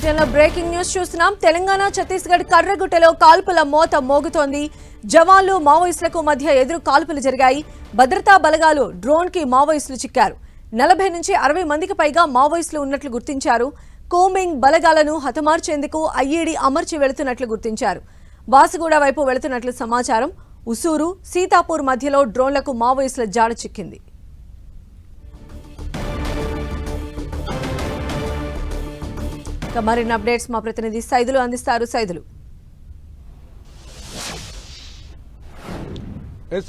బులెటిన్లో breaking news చూస్తున్నాం. తెలంగాణ ఛత్తీస్గఢ్ కర్రగుట్టలో కాల్పుల మోత మోగుతోంది. జవాన్లు మావోయిస్టులకు మధ్య ఎదురు కాల్పులు జరిగాయి. భద్రతా బలగాలు డ్రోన్ కి మావోయిస్టులు చిక్కారు. 40 నుంచి 60 మందికి పైగా మావోయిస్టులు ఉన్నట్లు గుర్తించారు. కోమింగ్ బలగాలను హతమార్చేందుకు ఐఈడీ అమర్చి వెళుతున్నట్లు గుర్తించారు. బాసుగూడ వైపు వెళుతున్నట్లు సమాచారం. ఉసూరు సీతాపూర్ మధ్యలో డ్రోన్లకు మావోయిస్టుల జాడ చిక్కింది. మరిన్ని అప్డేట్స్ మా ప్రతినిధి సైదులు అందిస్తారు. సైదులు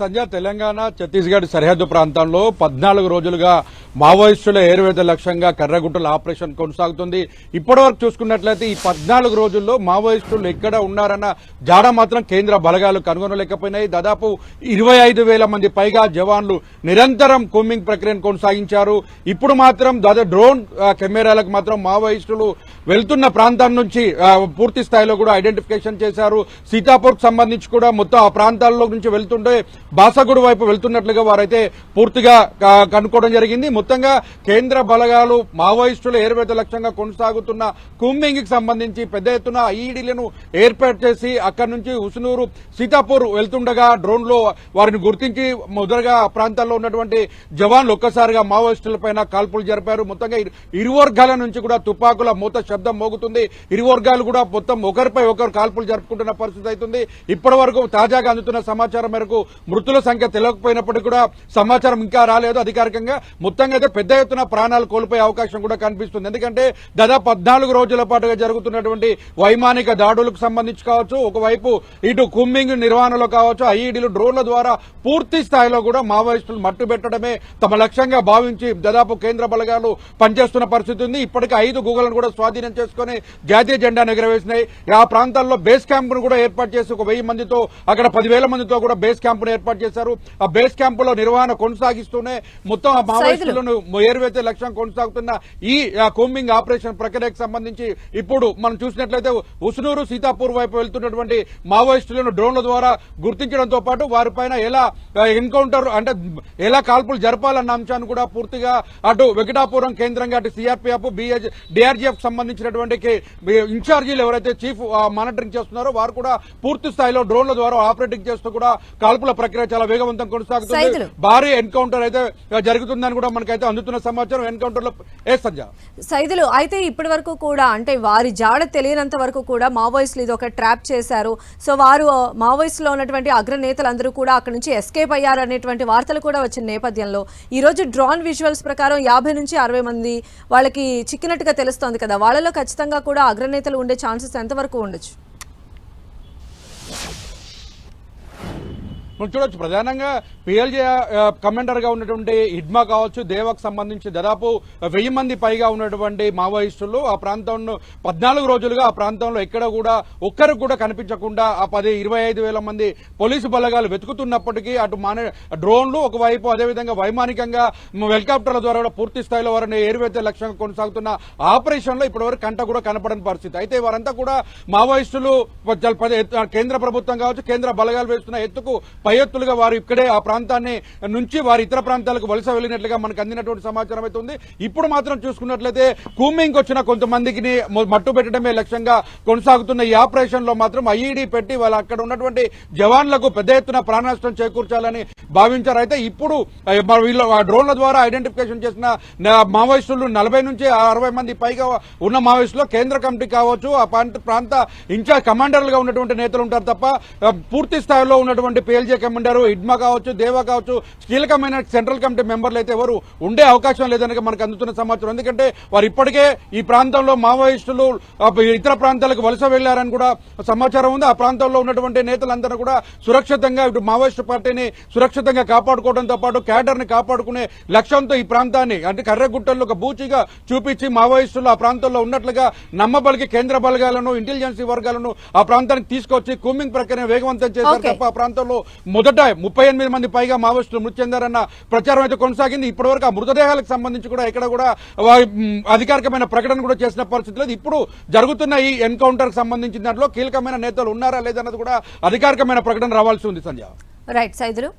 సంజయ్, తెలంగాణ ఛత్తీస్గఢ్ సరిహద్దు ప్రాంతంలో 14 రోజులుగా మావోయిస్టుల ఏరువేత లక్ష్యంగా కర్రగుట్టల ఆపరేషన్ కొనసాగుతుంది. ఇప్పటివరకు చూసుకున్నట్లయితే ఈ 14 రోజుల్లో మావోయిస్టులు ఎక్కడ ఉన్నారన్న జాడ మాత్రం కేంద్ర బలగాలు కనుగొనలేకపోయినాయి. దాదాపు 25,000 మంది పైగా జవాన్లు నిరంతరం కూంబింగ్ ప్రక్రియను కొనసాగించారు. ఇప్పుడు మాత్రం డ్రోన్ కెమెరాలకు మాత్రం మావోయిస్టులు వెళ్తున్న ప్రాంతం నుంచి పూర్తి స్థాయిలో కూడా ఐడెంటిఫికేషన్ చేశారు. సీతాపూర్ కు సంబంధించి కూడా మొత్తం ఆ ప్రాంతాల్లో నుంచి వెళ్తుంటే బాసగూడ వైపు వెళ్తున్నట్లుగా వారైతే పూర్తిగా కనుక్కోవడం జరిగింది. మొత్తంగా కేంద్ర బలగాలు మావోయిస్టుల ఏరువేత లక్ష్యంగా కొనసాగుతున్న కూంబింగ్ కి సంబంధించి పెద్ద ఎత్తున ఐఈడీలను ఏర్పాటు చేసి అక్కడి నుంచి ఉసునూరు సీతాపూర్ వెళ్తుండగా డ్రోన్ లో వారిని గుర్తించి మొదటగా ఆ ప్రాంతాల్లో ఉన్నటువంటి జవాన్లు ఒక్కసారిగా మావోయిస్టులపైన కాల్పులు జరిపారు. మొత్తంగా ఇరు వర్గాల నుంచి కూడా తుపాకుల మూత శబ్దం మోగుతుంది. ఇరు వర్గాలు కూడా మొత్తం ఒకరిపై ఒకరు కాల్పులు జరుపుకుంటున్న పరిస్థితి అవుతుంది. ఇప్పటి వరకు తాజాగా అందుతున్న సమాచారం మేరకు మృతుల సంఖ్య తెలియకపోయినప్పటికీ కూడా సమాచారం ఇంకా రాలేదు అధికారికంగా. మొత్తంగా అయితే పెద్ద ఎత్తున ప్రాణాలు కోల్పోయే అవకాశం కూడా కనిపిస్తుంది. ఎందుకంటే దాదాపు 14 రోజుల పాటుగా జరుగుతున్నటువంటి వైమానిక దాడులకు సంబంధించి కావచ్చు, ఒకవైపు ఇటు కూంబింగ్ నిర్వహణలో కావచ్చు, ఐఈడీలు డ్రోన్ల ద్వారా పూర్తి స్థాయిలో కూడా మావోయిస్టులు మట్టుబెట్టడమే తమ లక్ష్యంగా భావించి దాదాపు కేంద్ర బలగాలు పనిచేస్తున్న పరిస్థితి ఉంది. ఇప్పటికే 5 గూగలను కూడా స్వాధీనం చేసుకుని జాతీయ జెండాను ఎగురవేసినాయి. ఆ ప్రాంతాల్లో బేస్ క్యాంపును కూడా ఏర్పాటు చేసి 1000 మందితో అక్కడ 10,000 మందితో కూడా బేస్ క్యాంపును ఏర్పాటు చేశారు. ఆ బేస్ క్యాంపులో నిర్వహణ కొనసాగిస్తూనే మొత్తం ఆ మావోయిస్టులను ఏరువేతే లక్ష్యం కొనసాగుతున్న ఈ కూంబింగ్ ఆపరేషన్ ప్రక్రియకు సంబంధించి ఇప్పుడు మనం చూసినట్లయితే ఉసునూరు సీతాపూర్ వైపు వెళ్తున్నటువంటి మావోయిస్టులను డ్రోన్ల ద్వారా గుర్తించడంతో పాటు వారిపైన ఎలా ఎన్కౌంటర్ అంటే ఎలా కాల్పులు జరపాలన్న అంశాన్ని కూడా పూర్తిగా అటు వెంకటాపురం కేంద్రంగా అటు సిఆర్పీఎఫ్ డిఆర్జీఎఫ్ సంబంధించినటువంటి ఇన్ఛార్జీలు ఎవరైతే చీఫ్ మానిటరింగ్ చేస్తున్నారో వారు కూడా పూర్తి స్థాయిలో డ్రోన్ల ద్వారా ఆపరేటింగ్ చేస్తూ కూడా కాల్పుల ప్రక్రియ చాలా వేగవంతం కొనసాగుతుంది. భారీ ఎన్కౌంటర్ అయితే జరుగుతుందని కూడా మనకైతే అందుతున్న సమాచారం. ఎన్కౌంటర్ లో సైదులు అయితే ఇప్పటి వరకు కూడా అంటే వారి జాడ తెలియనంత వరకు కూడా మావోయిస్టులు ఇది ఒక ట్రాప్ చేశారు. సో వారు మావోయిస్టులో ఉన్నటువంటి అగ్రనేతలందరూ కూడా అక్కడి నుంచి ఎస్కేప్ అయ్యారు అనేటువంటి వార్తలు కూడా వచ్చిన నేపథ్యంలో ఈ రోజు డ్రోన్ విజువల్స్ ప్రకారం 50 నుంచి 60 మంది వాళ్ళకి చిక్కినట్టుగా తెలుస్తోంది కదా. వాళ్ళలో ఖచ్చితంగా కూడా అగ్రనేతలు ఉండే ఛాన్సెస్ ఎంతవరకు ఉండొచ్చు? మనం చూడొచ్చు ప్రధానంగా పిఎల్జే కమాండర్ గా ఉన్నటువంటి ఇడ్మా కావచ్చు, దేవాకు సంబంధించి దాదాపు 1000 మంది పైగా ఉన్నటువంటి మావోయిస్టులు ఆ ప్రాంతంలో 14 రోజులుగా ఆ ప్రాంతంలో ఎక్కడ కూడా ఒక్కరికి కూడా కనిపించకుండా ఆ 25,000 మంది పోలీసు బలగాలు వెతుకుతున్నప్పటికీ అటు డ్రోన్లు ఒకవైపు అదేవిధంగా వైమానికంగా హెలికాప్టర్ల ద్వారా కూడా పూర్తి స్థాయిలో వారిని ఏరువేతే లక్ష్యంగా కొనసాగుతున్న ఆపరేషన్ లో ఇప్పటివరకు కంట కూడా కనపడని పరిస్థితి. అయితే వారంతా కూడా మావోయిస్టులు కేంద్ర ప్రభుత్వం కావచ్చు, కేంద్ర బలగాలు వేస్తున్న ఎత్తుకు పై ఎత్తులుగా వారు ఇక్కడే ఆ ప్రాంతాన్ని నుంచి వారి ఇతర ప్రాంతాలకు వలస వెళ్లినట్లుగా మనకు అందినటువంటి సమాచారం అయితే ఉంది. ఇప్పుడు మాత్రం చూసుకున్నట్లయితే కూంబింగ్ వచ్చిన కొంతమందికి మట్టు పెట్టడమే లక్ష్యంగా కొనసాగుతున్న ఈ ఆపరేషన్ లో మాత్రం ఐఈడీ పెట్టి వాళ్ళు అక్కడ ఉన్నటువంటి జవాన్లకు పెద్ద ఎత్తున ప్రాణనష్టం చేకూర్చాలని భావించారు. అయితే ఇప్పుడు వీళ్ళు డ్రోన్ల ద్వారా ఐడెంటిఫికేషన్ చేసిన మావోయిస్టులు 40 నుంచి 60 మంది పైగా ఉన్న మావోయిస్టులు కేంద్ర కమిటీ కావచ్చు, ఆ ప్రాంత ఇన్ఛార్జ్ కమాండర్లుగా ఉన్నటువంటి నేతలు ఉంటారు తప్ప పూర్తి స్థాయిలో ఉన్నటువంటి పిఎల్జే కమాండర్ ఇడ్మా కావచ్చు, దేవా కావచ్చు, కీలకమైన సెంట్రల్ కమిటీ మెంబర్లు అయితే ఎవరు ఉండే అవకాశం లేదని మనకు అందుతున్న సమాచారం. ఎందుకంటే వారు ఇప్పటికే ఈ ప్రాంతంలో మావోయిస్టులు ఇతర ప్రాంతాలకు వలస వెళ్లారని కూడా సమాచారం ఉంది. ఆ ప్రాంతంలో ఉన్నటువంటి నేతలందరూ కూడా సురక్షితంగా ఇటు మావోయిస్టు పార్టీని సురక్షితంగా కాపాడుకోవడంతో పాటు క్యాడర్ ని కాపాడుకునే లక్ష్యంతో ఈ ప్రాంతాన్ని అంటే కర్రగుట్టల్లో ఒక బూచిగా చూపించి మావోయిస్టులు ఆ ప్రాంతంలో ఉన్నట్లుగా నమ్మబలికి కేంద్ర బలగాలను ఇంటెలిజెన్సీ వర్గాలను ఆ ప్రాంతానికి తీసుకొచ్చి కూంబింగ్ ప్రక్రియ వేగవంతం చేశారు తప్ప ఆ ప్రాంతంలో మొదట 38 మంది పైగా మావోయిస్టులు మృతి చెందారన్న ప్రచారం అయితే కొనసాగింది. ఇప్పటివరకు ఆ మృతదేహాలకు సంబంధించి కూడా ఎక్కడ కూడా అధికారికమైన ప్రకటన కూడా చేసిన పరిస్థితి లేదు. ఇప్పుడు జరుగుతున్న ఈ ఎన్కౌంటర్ కు సంబంధించిన దాంట్లో కీలకమైన నేతలు ఉన్నారా లేదన్నది కూడా అధికారికమైన ప్రకటన రావాల్సి ఉంది. సంజయ్ రైట్ సైదులు.